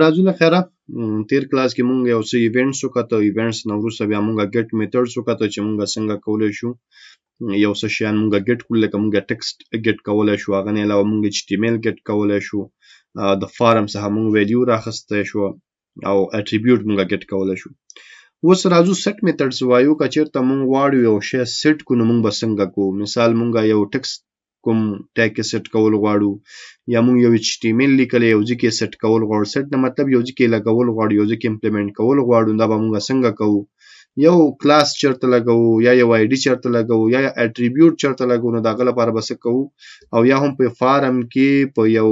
راځو له خیره تیر کلاس کې مونږ یو څه ایونټس وکړو. ایونټس نو وروسته بیا مونږ ګیټ میتھډز وکړو چې مونږ څنګه کولای شو یو څه شیان مونږ ګیټ کول، لکه مونږ ټیکسټ ګیټ کولای شو، هغه نه علاوه مونږ HTML ګیټ کولای شو، د فارم څخه مونږ ویلیو راخسته شو او اټریبیوټ مونږ ګیټ کولای شو. اوس راځو سیټ میتھډز وایو. کچیرته مونږ واړو یو شی سیټ کو نو مونږ به څنګه کوو؟ مثال مونږ یو ټیکسټ کوم ټیګ کې سیټ کول غواړو، یا مونږ یو HTML لیکل یو ځکه سیټ کول غواړو. سیټ نه مطلب یو ځکه لګول غواړو، یو ځکه امپلیمنٹ کول غواړو. دا به مونږ څنګه کوو؟ یو کلاس چرته لګو، یا یو ID چرته لګو، یا اټریبیوټ چرته لګو. نو داغه لپاره بس کوو، او یا هم په فارم کې په یو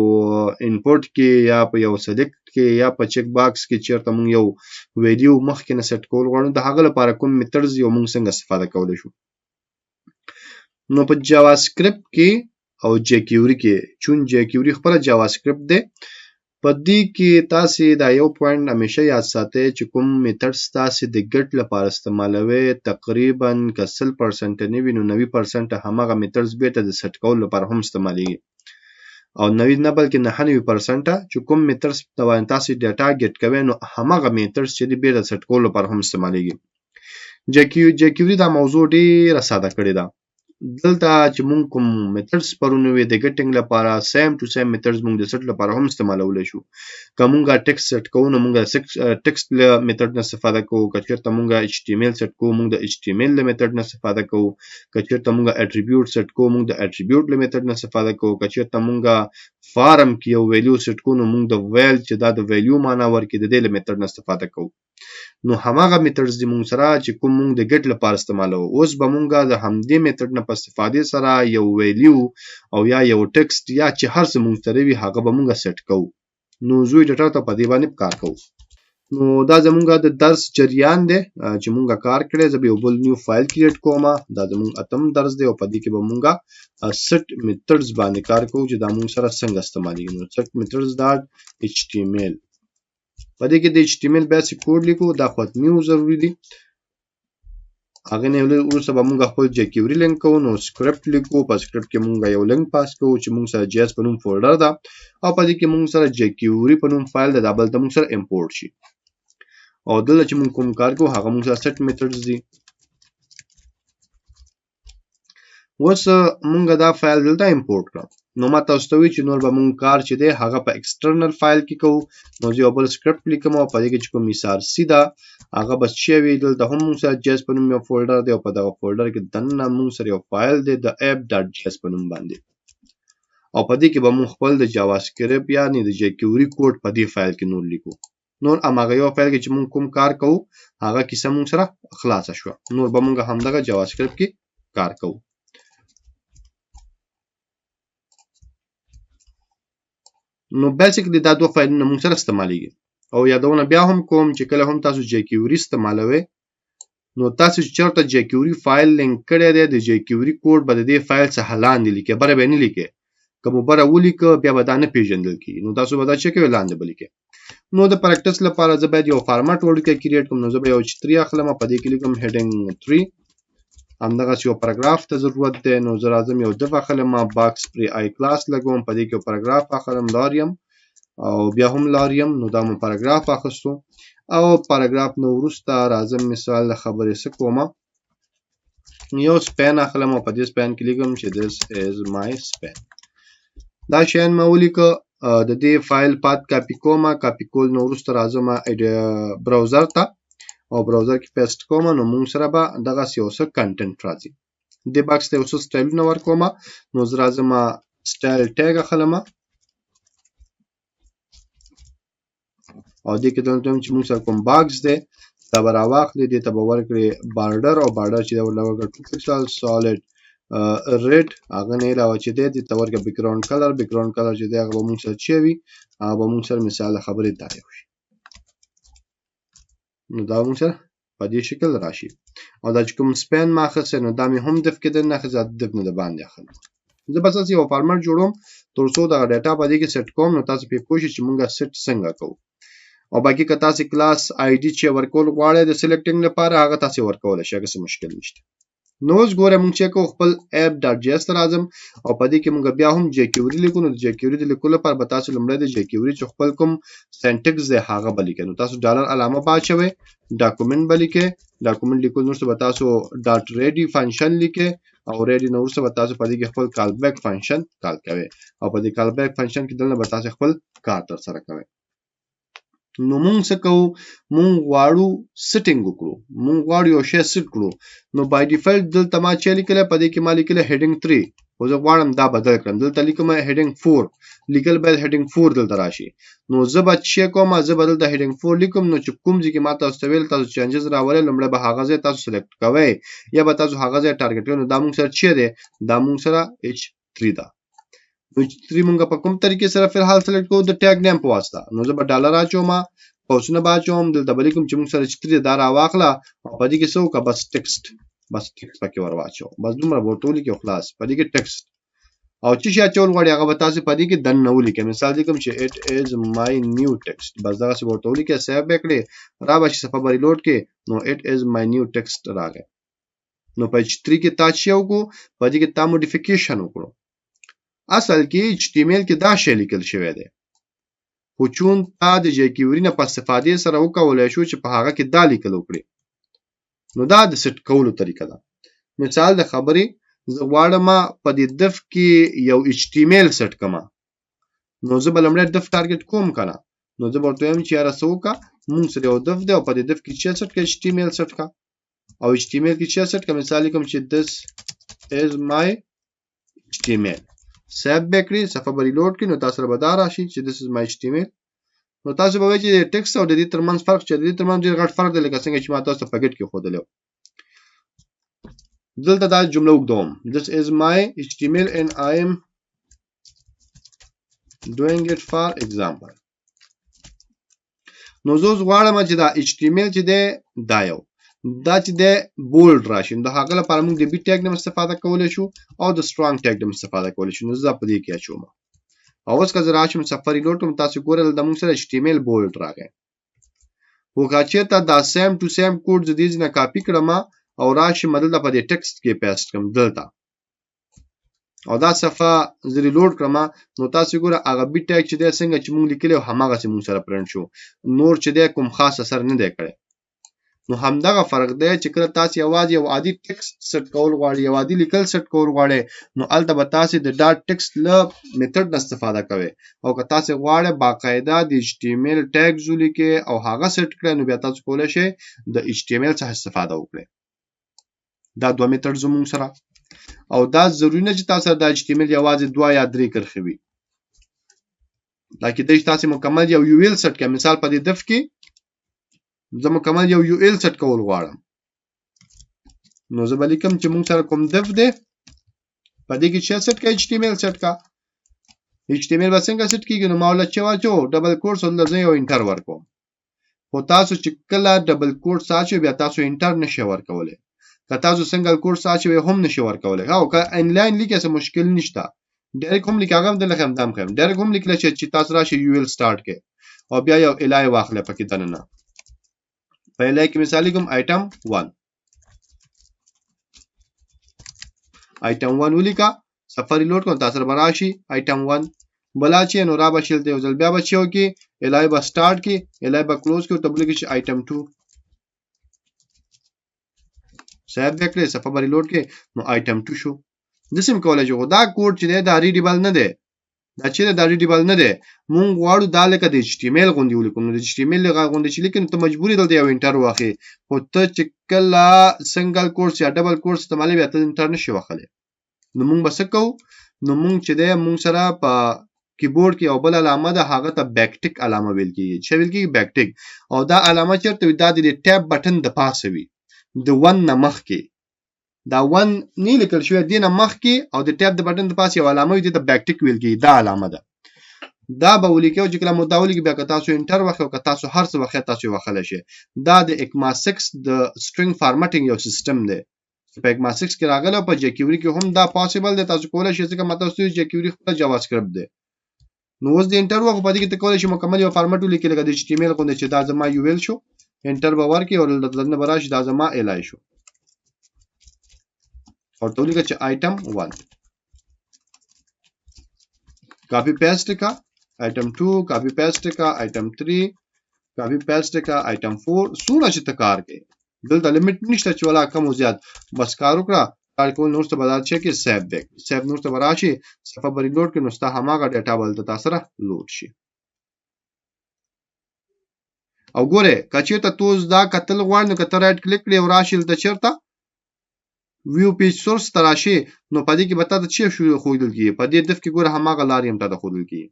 انپورټ کې یا په یو سلیکټ کې یا په چیک باکس کې چرته مونږ یو ویډیو مخکې نه سیټ کول غواړو. د هغه لپاره کوم میتھډز یو مونږ څنګه استفاده کولای شو؟ نو په جاوا سکرپټ کې او jQuery کې، چون jQuery خپل جاوا سکرپټ دی، په دې کې تاسو دا یو پوینټ همیشه یاد ساتئ چې کوم میتھډز تاسو د ګټ لپاره استعمالوي تقریبا که 100% نه وي نو 90% همغه میتھډز به ته د سیټ کول لپاره هم استعماليږي، او 90 نه بلکې 99% چې کوم میتھډز تاسو ډاټا ګټ کوي نو همغه میتھډز چې د به د سیټ کول لپاره هم استعماليږي. jQuery دا موضوع ډیره ساده کړې ده. دلته چې مونږ کوم میتھډز پرونه وي د ګټینګ لپاره سیم ټو سیم میتھډز مونږ د سیټ لپاره هم استعمالولای شو. که مونږه ټیکسټ سیټ کوو نو مونږه ټیکسټ له میتھډ نه استفاده کوو. که چیرته مونږه HTML سیټ کوو مونږ د HTML له میتھډ نه استفاده کوو. که چیرته مونږه اټریبیوټ سیټ کوو مونږ د اټریبیوټ له میتھډ نه استفاده کوو. که چیرته مونږه فارم کې یو ویلیو سیټ کوو نو مونږ د ویل چې دا د ویلیو معنا ورکړي د دې له میتھډ نه استفاده کوو. نو هماغه میتھډز د مونږ سره چې کوم مونږ د ګټ لپاره استعمالو، اوس به مونږه د همدې میتھډ نه په استفاده سره یو ویلیو او یا یو ټیکسټ یا چې هر څه مونږ سره وي هغه به مونږه سیټ کوو. نو زوی ډاټا ته په دې باندې کار کوو. نو دا زمونږه د درس جریان دی چې مونږه کار کړی. زه به یو بل نیو فایل کریټ کوم. دا زمونږ اتم درس دی او په دې کې به مونږه سیټ میتھډز باندې کار کوو چې دا مونږ سره څنګه استعمالېږي. نو سیټ میتھډز ډاټ HTML په دې کې د HTML بیسیک کوډ لیکو، دا حتمي او ضروري دي. هغه نه وروسته به موږ خپل jQuery لینک کوو. نو سکرپټ لیکو، په سکرپټ کې موږ یو لینک پاس کوو چې موږ سره JS په نوم فولډر ده، او په دې کې موږ سره jQuery په نوم فایل ده، دا بل ته موږ سره امپورټ شي. او دلته چې موږ کوم کار کوو هغه موږ سره سیټ میتھډز دي. اوس موږ دا فایل دلته امپورټ کړو. نو ما تاسو ته وی چې نور به مونږ کار چې دی هغه په ایکسټرنل فایل کې کوو. نو یو بل سکرپټ لیکم او په دې کې چې کوم مثال سیدا هغه بس چې وی دلته هم موږ سره JS په نوم یو فولډر دی، او په دا فولډر کې دنه موږ سره یو فایل دی د app.js په نوم باندې، او په دې کې به موږ خپل د جاوا سکرپټ یعنی د jQuery کوډ په دې فایل کې نور لیکو. نور اماغه یو فایل کې چې موږ کوم کار کوو هغه کیسه موږ سره خلاص شو. نور به موږ همدغه جاوا سکرپټ کې کار کوو. نو بیسیکلی دا دوه فایلونه موږ سره استعمالېږي. او یادونه بیا هم کوم چې کله هم تاسو jQuery استعمالوي نو تاسو چرته jQuery فایل لینک کړی دی د jQuery کوډ به د دې فایل څخه لاندې لیکي، بره به نه لیکي. که مو بره ولیکه بیا به دا نه پیژندل کیږي. نو تاسو به دا چې کوي لاندې به لیکي. نو د پریکټس لپاره زه باید یو فارمټ وړوکی کریټ کوم. نو زه به یو H3 اخلم، په دې کې لیکم heading 3. همدغه یو پاراګراف ته ضرورت دی. نو زه راځم یو دف اخلم، باکس پری آی کلاس لګوم، په دې کې یو پاراګراف اخلم لاریم او بیا هم لاریم. نو دا مو پاراګراف اخستو، او پاراګراف نو وروسته راځم مثال د خبرې څه کومه، یو سپین اخلم او په دې سپین کې لیکم چې this is my span. دا شین ما ولیکه. د دې فایل پات کاپی کومه، کاپی کول نو وروسته راځم براوزر ته او براوزر کې پیسټ کوم. نو موږ سره به دغه یو څه کنټنټ راځي. د باکس ته یو څه سټایلونه ورکوم. نو زه راځم سټایل ټیګ اخلم او دې کې دلته چې موږ سره کوم باکس دی دا به راواخلي، دې ته به ورکړي بارډر، او بارډر چې دا ورکړي 2 پکسل سالډ ریډ. هغه نه علاوه چې دې ته ورکړي بیکګراوند کلر. بیکګراوند کلر چې دی هغه به موږ سره چوي، هغه به موږ سره مثال خبرې تایید شي. نو دا موږ سره په دې شکل راشي. او دا چې کوم سپین ماخذ نو دا مې هم دف کې د نه خزات دف نه د باندې اخلم. زه بس یو فارمټ جوړوم ترڅو دا ډاټا په دې کې سیټ کوم. نو تاسو په کوشش چې مونږه سیټ څنګه کوو. او باقي که تاسو کلاس ID چې ورکول غواړئ د سلیکټینګ لپاره هغه تاسو ورکول شي، هغه څه مشکل نشته. نو اوس ګوره مونږ چې کو خپل app.js ته راځم او په دې کې مونږ بیا هم jQuery لیکو. نو jQuery د لیکلو لپاره به تاسو لومړی د jQuery چې خپل کوم سنټکس دی هغه به لیکئ. نو تاسو ډالر علامه باچوئ، ډاکومنټ به لیکئ، ډاکومنټ لیکل وروسته به تاسو ډاټ ریډي فنکشن لیکئ او ریډي نو وروسته به تاسو په دې کې خپل کال بیک فنکشن کال کوئ او په دې کال بیک فنکشن کې دلته به تاسو خپل کار تر سره کوئ. نو مونږ څه کوو، مونږ غواړو سیټینګ وکړو، مونږ غواړو یو شی سیټ کړو. نو بای ډیفالت دلته ما چې لیکل په دې کې ما لیکل هډینګ 3 خو زه غواړم دا بدل کړم. دلته لیکم هډینګ 4 لیکل باید هډینګ 4 دلته راشي. نو زه به چې کوم زه بدل د هډینګ 4 لیکم. نو چې کوم ځکه ما تاسو ته ویل تاسو چینجز راولې لمړه به هغه ځای تاسو سلیکټ کوئ یا به تاسو هغه ځای ټارګټ کوئ. نو دا مونږ سره چې دی دا مونږ سره h3 ده. نو h3 مونږ په کوم طریقې سره فلحال سلیکټ کوو د ټیګ نیم په واسطه. نو زه به ډالر اچوم قوسونه باچوم دلته به لیکم چې مونږ سره h3 دا راواخله او په دې کې څه وکړه بس ټکسټ پکې ور واچو. بس دومره ورته ولیکئ خلاص. په دې کې ټکسټ او چې شي اچول غواړي هغه به تاسو په دې کې دننه ولیکئ. مثال لیکم چې it is my new text بس دغه څه ورته ولیکئ، سیو وکړئ، را به شي صفحه به ریلوډ کې. نو it is my new text راغی. نو په h3 کې تاسو یو کو په دې کې تا موډیفیکیشن وکړو. اصل کې HTML کې دا شی لیکل شوی دی خو چون تا د jQuery نه په استفادې سره وکولای شو چې په هغه کې دا لیکل وکړي. نو دا د سیټ کولو طریقه ده. مثال د خبرې زه غواړم په دې دف کې یو HTML سیټ کما. نو زه به لمړی دف ټارګټ کوم کنه. نو زه ورته وایم چې یاره څه وکړه مونږ سره یو دف دی او په دې دف کې چې سیټ کړه HTML سیټ کا او HTML کې چې سیټ کړه. مثال لیکم چې this is my HTML سیو وکړئ، صفحه به ریلوډ کړئ. نو تاسو به دا راشي چې this is my HTML. نو تاسو به وایئ چې ټکسټ او د دې ترمنځ فرق چې د دې ترمنځ ډېر غټ فرق دی لکه څنګه چې ما تاسو ته په ګټ کې ښودلی. دلته دا جمله وګدوم this is my HTML and I am doing it for example. نو زه اوس غواړم چې دا HTML چې دی دا یو دا چې دی بولډ راشي. نو د هغه لپاره موږ د بي ټیګ نه استفاده کولی شو او د سترانګ ټیګ نه استفاده کولی شو. نو زه په دې کې اچوم او اوس که زه راشم صفحه ریلوډ کوم تاسو ګورئ د موږ سره HTML بولډ راغی. خو که چېرته دا سیم ټو سیم کوډ زه دې ځای نه کاپي کړم او راشم دلته په دې ټکسټ کې پیسټ کړم دلته او دا صفحه زه ریلوډ کړم. نو تاسو ګورئ هغه بي ټیګ چې دی څنګه چې موږ لیکلی او هماغسې موږ سره پرنټ شو. نور چې دی کوم خاص اثر نه دی کړی. نو همدغه فرق دی چې کله تاسو یوازې یو عادي ټکسټ سیټ کول غواړئ، یو عادي لیکل سیټ کول غواړئ، نو هلته به تاسو د ډاټ ټکسټ له میتھډ نه استفاده کوئ او که تاسو غواړئ باقاعده د HTML ټیګز ولیکئ او هغه سیټ کړئ نو بیا تاسو کولی شئ د HTML څخه استفاده وکړئ. دا دوه میتھډ زموږ سره او دا ضروري نه چې تاسو د HTML یوازې 2 یا 3 کرښې وي. دا کېدای شي تاسو مکمل یو UL سیټ کړئ. مثال په دې دف کې زه مکمل یو UL سیټ کول غواړم. نو زه به لیکم چې موږ سره کوم دف دی په دې کې چې سیټ کا HTML سیټ کا. HTML به څنګه سیټ کیږي؟ نو ما ولته چې واچو ډبل کوټس ولته زه یو انټر ورکوم. خو تاسو چې کله ډبل کوټس اچوئ بیا تاسو انټر نشئ ورکولی. که تاسو سنگل کوټس اچوئ هم نشئ ورکولی. او که انلاین لیکئ څه مشکل نشته. ډایرکټ هم لیکئ هغه هم دلته همدام ښیم. ډایرکټ هم لیکلی چې تاسو راشئ UL سټارټ کړئ او بیا یو الای واخلئ پکې دننه. په الای کې مثال لیکم آیټم 1 آیټم 1 ولیکه، صفحه ریلوډ کوم تاسو به راشي آیټم 1 بلا چې نو را به شلته یو ځل بیا به چیو کې الای به سٹارټ کې الای به کلوز کې او تبلیغ کې آیټم 2 سیو وکړئ، صفحه به ریلوډ کې نو آیټم 2 شو. د سیم کولای شو دا کوډ چې دا ریډیبل نه دی، دا چې دا ریډیبل نه دی. مونږ غواړو دا لکه د HTML غوندې ولیکو. نو د HTML غوندې چې لیکو ته مجبورې دلته یو انټر واخلې. خو ته چې کله سنگل کورس یا ډبل کورس استعمالوي بیا ته انټر نشي واخلی. نو مونږ به څه کوو؟ نو مونږ چې دی مونږ سره په کیبورډ کې یو بل علامه ده هغه ته بیک ټیک علامه ویل کېږي. چې ویل کېږي بیک ټیک. او دا علامه چېرته وي؟ دا د ټیب بټن د پاسه وي د 1 نه مخکې. دا 1 نه لیکل شوی دی نه مخکې او د ټیب د بټن د پاسه یو علامه وي دې ته بیک ټیک ویل کېږي. دا علامه ده. دا به ولیکئ چې کله مو دا ولیکئ بیا که تاسو انټر واخلئ او که تاسو هر څه وخت تاسو وخلی شئ. دا د ECMAScript د سټرینګ فارمټینګ یو سیستم دی. په ECMAScript کې راغلی او په jQuery کې هم دا پاسبل دی. تاسو کولی شئ ځکه ما تاسو ته jQuery خپله جاواسکرپټ دی. نو اوس د انټر وخت په دې کې ته کولی شئ مکمل یو فارمټ ولیکئ لکه د HTML غوندې چې دا زما UL شو. انټر به ورکړئ او دلته به راشي دا زما الای شو. او ته ولیکه چې item 1 کاپی پیسټ کا item 2 کاپی پیسټ کا item 3 کاپی پیسټ کا item 4 سونه چې تکار کې دلته لیمټ نشته چې ولا کم او زیات بس کار وکړه کار کول نور څه بدل شي کې سیو بیک سیو نور څه براشي صفه بری لوډ کې نو ستا هماغه ډیټا بل ته سره لوډ شي او ګوره کچې ته توز دا کتل غواړې نو کته رائټ کلیک کړې او راشي د چیرته ویو پیج سورس تراشي نو پدې کې به تاسو چې شو خویدل کی پدې دف کې ګوره هماغه لاریم ته خویدل کی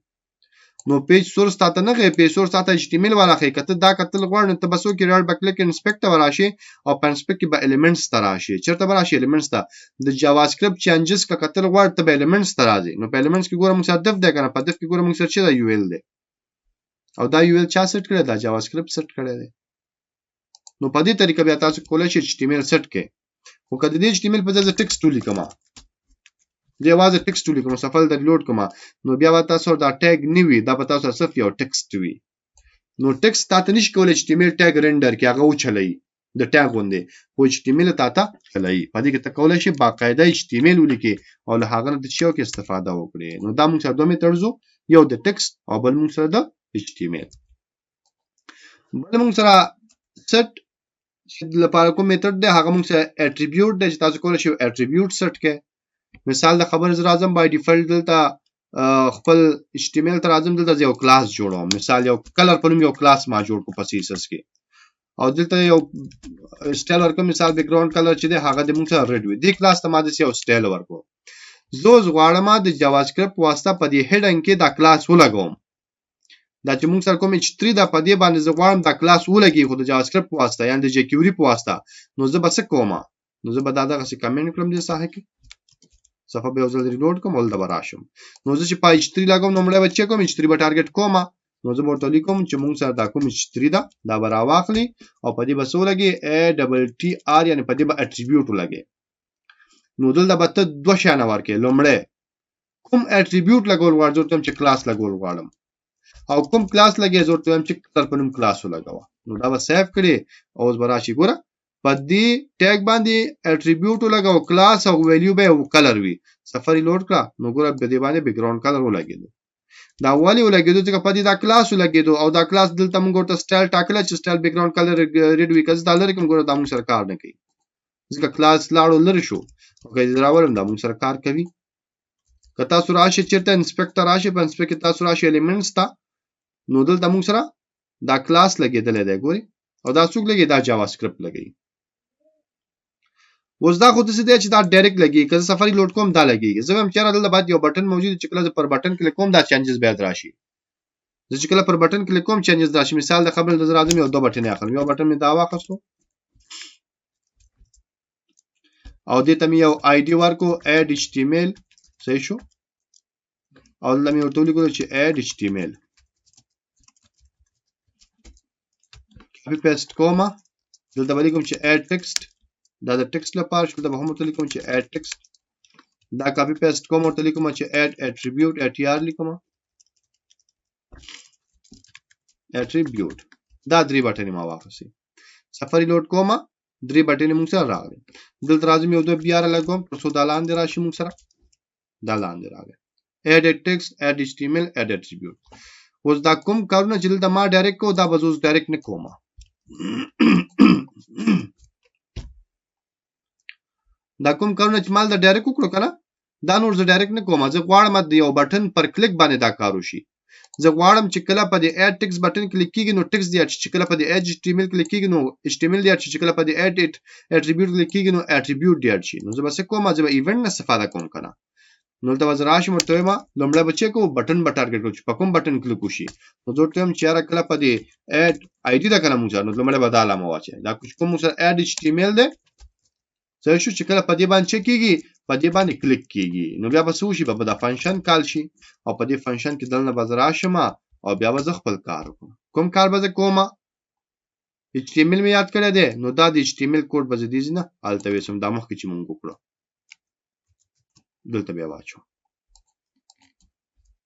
نو پیج سورس تاسو نه غي پیج سورس تاسو HTML والا خې کته دا کتل غواړې ته بسو کې رائټ بکلیک انسپیکټ وراشي او په انسپیکټ کې به الیمنټس تراشي چیرته براشي الیمنټس ته د جاوا سکرپټ چینجز کا کتل غواړې ته به الیمنټس ترازي نو په الیمنټس کې ګوره موږ صدف ده کنه په دف کې ګوره موږ سره چې دا یو ال ده او دا یو ال چا سیټ کړی دا جاوا سکرپټ سیټ کړی دی نو په دې طریقه بیا تاسو کولای شئ HTML سیټ کړئ خو کله دې HTML په ځای ټیکسټ ولیکم دی واځه ټیکسټ ولیکم صفل د لوډ کوم نو بیا تاسو دا ټیګ نیوي دا په تاسو صرف یو ټیکسټ وي نو ټیکسټ تاسو نشئ کولای HTML ټیګ رندر کې هغه وچلای د ټیګ غوندې خو HTML تاسو چلای په دې کې ته کولای شئ باقاعده HTML ولیکي او له هغه د شو کې استفاده وکړي نو دا موږ سره دوه میترز یو د ټیکسټ او بل موږ سره د HTML بل موږ سره سیټ چې لپاره کوم میتھډ دی هغه موږ سره اټریبیوټ دی چې تاسو کولای شئ اټریبیوټ سیټ کړئ مثال د خبر زر اعظم بای ډیفالت دلته خپل HTML تر اعظم دلته یو کلاس جوړوم مثال یو کلر په نوم یو کلاس ما جوړ کو په CSS کې او دلته یو سټایل ورکوم مثال بیک ګراوند کلر چې دی هغه د موږ سره ریډ وي دی کلاس ته ما د یو سټایل ورکو زه غواړم د جاوا سکرپټ واسطه په دې هډنګ کې دا کلاس ولګوم دا چې موږ سره کوم H3 دا په دې باندې زه غواړم دا کلاس ولګي خو د جاوا سکرپټ واسطه یعنی د jQuery په واسطه نو زه بس کوم نو زه به دا دغه څه کمنټ کړم د ساحه کې صفه به وزل ریلوډ کوم ول د براشم نو زه چې پای H3 لګوم نو مړه بچی کوم H3 به ټارګټ کوم نو زه ورته لیکم چې موږ سره دا کوم H3 دا برا واخلي او په دې بسو لګي ATTR یعنی په دې به اټریبیوټ لګي نو دلته به ته دوه شان ورکې لومړی کوم اټریبیوټ لګول غواړم چې کلاس لګول غواړم او کوم کلاس لګي زه ورته چې کلر په نوم کلاس ولګاوه نو دا به سیو کړي او اوس براشي ګوره په دې ټیګ باندې اټریبیوټ لګاو کلاس او ویلیو به کلر وي سفری لوډ کړه نو ګوره په دې باندې بیک ګراوند کلر ولګیدو دا والی ولګیدو چې په دې دا کلاس ولګیدو او دا کلاس دلته موږ ورته سټایل ټاکل چې سټایل بیک ګراوند کلر ریډ وي کز دا لري کوم ګوره دا موږ سره کار نه کوي ځکه کلاس لاړو لری شو او که دې راولم دا موږ سره کار کوي که تاسو راشي چیرته انسپیکټر راشي په انسپیکټ تاسو راشي الیمنټس تا نو دلته موږ سره دا کلاس لګیدل دی ګوري او دا څوک لګي دا جاوا سکرپټ لګي اوس دا خو د څه دی چې دا ډایرکټ لګي که سفری لوډ کوم دا لګي زه هم چیرې دلته بعد یو بٹن موجود چې کله پر بٹن کلیک کوم دا چینجز به راشي زه چې کله پر بٹن کلیک کوم چینجز راشي مثال د خبر د زر اعظم یو دوه بٹن اخلم یو بٹن می دا واخستو او دې ته یو ID ورکو add HTML صحیح شو او لمه ورته لیکو چې add HTML کاپی پیسټ کوم دلته ولیکم چې add text دا د ټیکسټ لپاره شو دا به هم ورته لیکم چې add text دا کاپی پیسټ کوم ورته لیکم چې add attribute ATR لیکم attribute دا درې بټن ما واخسي سفری لوډ کوم درې بټن موږ سره راغلي دلته راځم یو دوه بیا لګوم تر څو دا لاندې راشي موږ سره دا لاندې راغلی add text add HTML add attribute اوس دا کوم کارونه چې دلته ما ډایرکټ کو دا به اوس ډایرکټ نه کوم دا کوم کارونه چې مال دا ډایرکټ وکړو کنه دا نور زه ډایرکټ نه کوم زه غواړم د یو بٹن پر کلیک باندې دا کار وشي زه غواړم چې کله په دې add text بٹن کلیک کیږي نو ټیکس دی چې کله په دې add HTML کلیک کیږي نو HTML دی چې کله په دې add attribute کلیک کیږي نو attribute دی شي نو زه بس کوم زه ایونت نه استفاده کوم کنه نو ته وزراش مرته ما لومړی بچی کو بٹن به ټارګټ کوم په کوم بٹن کلیک وشي نو زه ټیم چې را کله په دې add ID دا کنه موږ نو لومړی بداله مو واچي دا کوم سره add HTML دی زه شو چې کله په دې باندې کېږي په دې باندې کلیک کیږي نو بیا به څه وشي به دا فنکشن کال شي او په دې فنکشن کې دلته بزراشم او بیا به خپل کار وکم کوم کار به کوم HTML می یاد کړی دی نو دا د HTML کوډ به زدي نه الته وسم د مخ کې چې مونږ وکړو دلته بیا واچو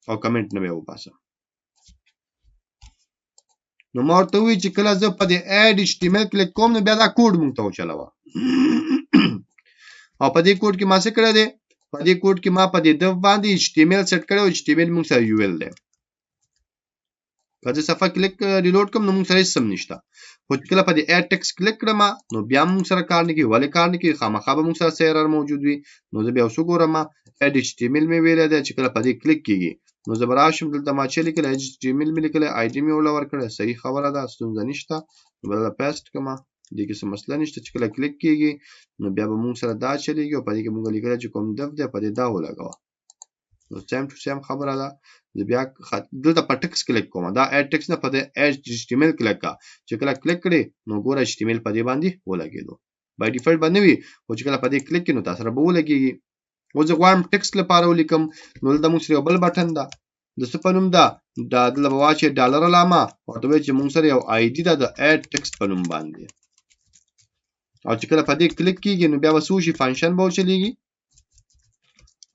او کمنټ نه به وباسم نو مورته وی چې کله زه په دې add HTML کلیک کوم نو بیا دا کوډ مونږ ته وچلاوه او په دې کوډ کې ما څه کړی دی په دې کوډ کې ما په دې دف باندې HTML سیټ کړی او HTML موږ سره UL دی کله صفحه کلیک ریلوډ کوم نو موږ سره هیڅ سم نشته خو کله په دې اډ ټیکست کلیک کړم نو بیا موږ سره کار نه کوي ولې کار نه کوي خامخا به موږ سره ایرر موجود وي نو زه بیا وسو ګورم اډ HTML مې ویل دی چې کله په دې کلیک کیږي نو زه براشم دلته ما چې لیکل HTML مې لیکل ID مې ولور کړه صحیح خبره ده ستونزه نشته بل پیسټ کما دې کې څه مسله نشته چې کله کلیک کیږي نو بیا به موږ سره دا چلیږي او په دې کې موږ لیکل چې کوم دف دی په دې دا ولګاوه نو سیم ټو سیم خبره ده زه بیا دلته په ټکس کلیک کوم دا اډ ټکس نه په دې HTML کلیک کا چې کله کلیک کړي نو ګوره HTML په دې باندې ولګېدو بای ډیفالت باندې وي او چې کله په دې کلیک کړي نو تاسو سره به ولګيږي او زه غواړم ټکس لپاره ولیکم نو دلته موږ سره بل بټن ده د څه په نوم ده دا دلته به واچي ډالر علامه ورته وایي چې موږ سره یو ID ده د اډ ټکس په نوم باندې او چې کله په دې کلیک کیږي نو بیا به څه وشي فنکشن به وچلیږي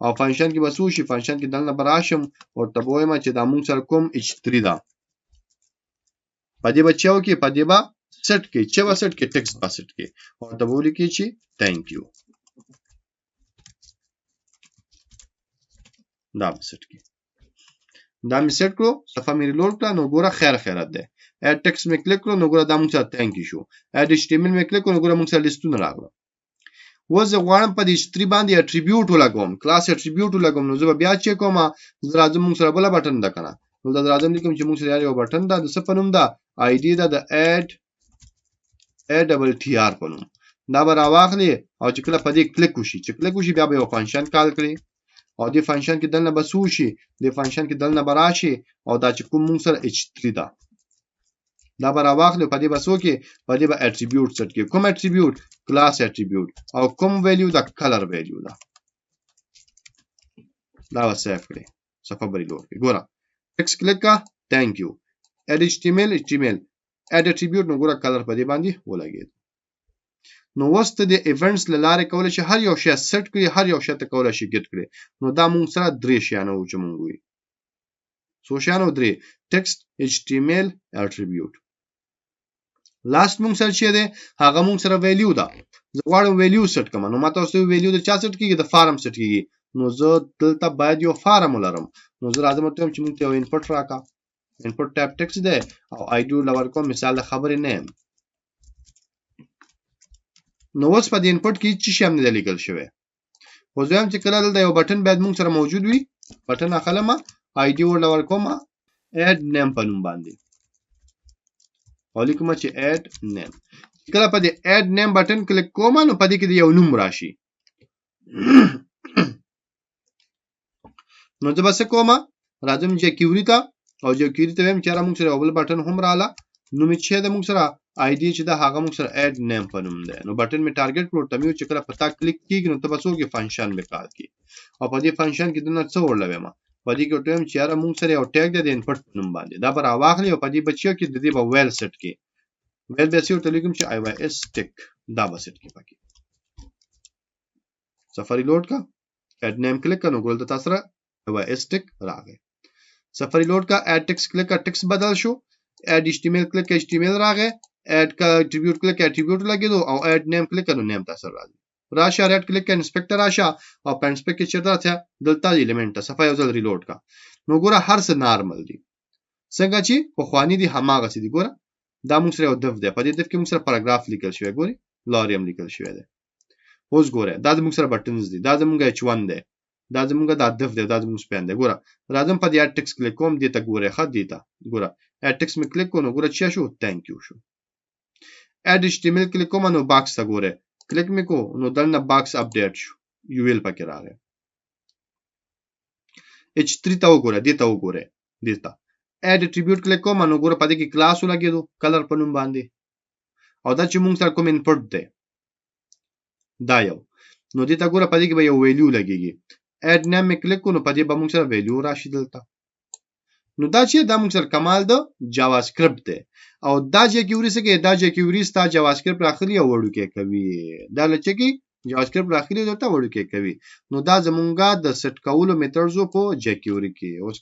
او فنکشن کې به څه وشي فنکشن کې دلته به راشم ورته به وایم چې دا موږ سره کوم H3 ده په دې به چې وکړي په دې به سیټ کې چې به سیټ کې ټکسټ به سیټ کې ورته به ولیکي چې تھینک یو دا به سیټ کې دا مې سیټ کړو صفحه مې ریلوډ کړه نو ګوره خیرات ده اډ ټکسټ مې کلیک کړو نو ګوره دا موږ سره تھینک یو شو اډ HTML مې کلیک کړو نو ګوره موږ سره لیستونه راغله و زه غواړم په دې H3 باندې اټریبیوټ ولګوم کلاس اټریبیوټ ولګوم نو زه به بیا چک کوم زه راځم موږ سره بل بټن ده کنه نو دا راځم لیکم چې موږ سره یو بټن ده د څه په نوم ده ID ده د اډ ATTR په نوم دا به راواخلي او چې کله په دې کلیک وشي چې کلیک وشي بیا به یو فنکشن کال کړي او دې فنکشن کې دلته به سوشي دې فنکشن کې دلته به راشي او دا چې کوم موږ سره H3 ده دا به راواخلو په دې به څو کې په دې به اټریبیوټ سیټ کې کوم اټریبیوټ کلاس اټریبیوټ او کوم ویلیو دا کلر ویلیو ده دا به سیف کړئ صفحه بری لوډ کړئ ګوره ټکس کلیک کا تھینک یو اډ HTML اډ اټریبیوټ نو ګوره کلر په دې باندې ولګید نو وست د ایونټس لاره کول شي هر یو شی سیټ کړي هر یو شی ته کول شي ګټ کړي نو دا موږ سره درې شیانه و چې موږ وي سو شیانه درې ټکسټ HTML اټریبیوټ لاست موږ سره چې ده هغه موږ سره ویلیو ده زه غواړم ویلیو سیټ کوم نو ماته اوس ویلیو د چا سیټ کیږي د فارم سیټ کیږي نو زه دلته باید یو فارم ولرم نو زه راځم ته چې موږ ته یو انپټ راکا انپټ ټیب ټکسټ ده او ID لور کوم مثال د خبرې نیم نو اوس په دې انپټ کې چې شی هم نه لیکل شوی خو زه هم چې کله دلته یو بټن باید موږ سره موجود وي بټن اخلمه ID لور کوم اډ نیم په نوم باندې ولیکم چې اډ نیم کله په دې اډ نیم بٹن کلیک کوم نو په دې کې یو نوم راشي نو زه بس کوم راځم jQuery ته او jQuery ته هم چې را موږ سره بل بٹن هم رااله نو می چې د موږ سره ID چې دا هغه موږ سره اډ نیم په نوم ده نو بٹن می ټارګټ کړو ته مې چې کله پتا کلیک کیږي نو تاسو کې فنکشن به کار کوي او په دې فنکشن کې د نو څه ورلوي ما په دې کې ټیم چې را موږ سره یو ټیګ د انپټ نوم باندې دا بر واخلي او په دې بچیو کې د دې به ویل سیټ کې ویل به سیو ټلیګم چې IYS ټیک دا به سیټ کې پکې سفاری لوډ کا اډ نیم کلیک کنو ګول د تاسو سره IYS ټیک راغی سفاری لوډ کا اډ ټیکس کلیک کا ټیکس بدل شو اډ HTML کلیک HTML راغی اډ کا اټریبیوټ کلیک اټریبیوټ لګیدو او اډ نیم کلیک کنو نیم تاسو راځي راشه ریډ کلیک کا انسپیکټر راشه او په انسپیکټ کې چیرته ته دلته الیمنت صفه یو ځل ریلوډ کا نو ګوره هر څه نارمل دي څنګه چې په خواني دي هماغه سي دي ګوره دا موږ سره یو دف ده په دې دف کې موږ سره پاراګراف لیکل شوی ګوري لاریم لیکل شوی ده اوس ګوره دا موږ سره بټنز دي دا موږ H1 ده دا موږ دا دف ده دا موږ سپین ده ګوره راځم په دې اډ ټکس کلیک کوم دې ته ګوره خد دي ته ګوره اډ ټکس می کلیک کوم ګوره چا شو تھینک یو شو اډ HTML کلیک کوم نو باکس ته ګوره کلیک می کو نو دلته باکس اپډیټ شو UL پکې راغی H3 ته وګوره دې ته وګوره دې ته اډ اټریبیوټ کلیک کوم نو ګوره پدې کې کلاس ولګیدو کلر په نوم باندې او دا چې موږ سره کوم انپټ ده دا یو نو دې ته ګوره پدې کې به یو ویلیو لګیږي اډ نیم کلیک کو نو پدې به موږ سره ویلیو راشي دلته نو دا چې دا موږ سره کمال د جاوا سکرپټ ده او دا jQuery څخه دا jQuery ستا جاوا سکرپټ راخلي او وړو کې کوي دا لچ کې جاوا سکرپټ راخلي دلته وړو کې کوي نو دا زمونږه د سیټ کولو میتھډز په jQuery کې اوس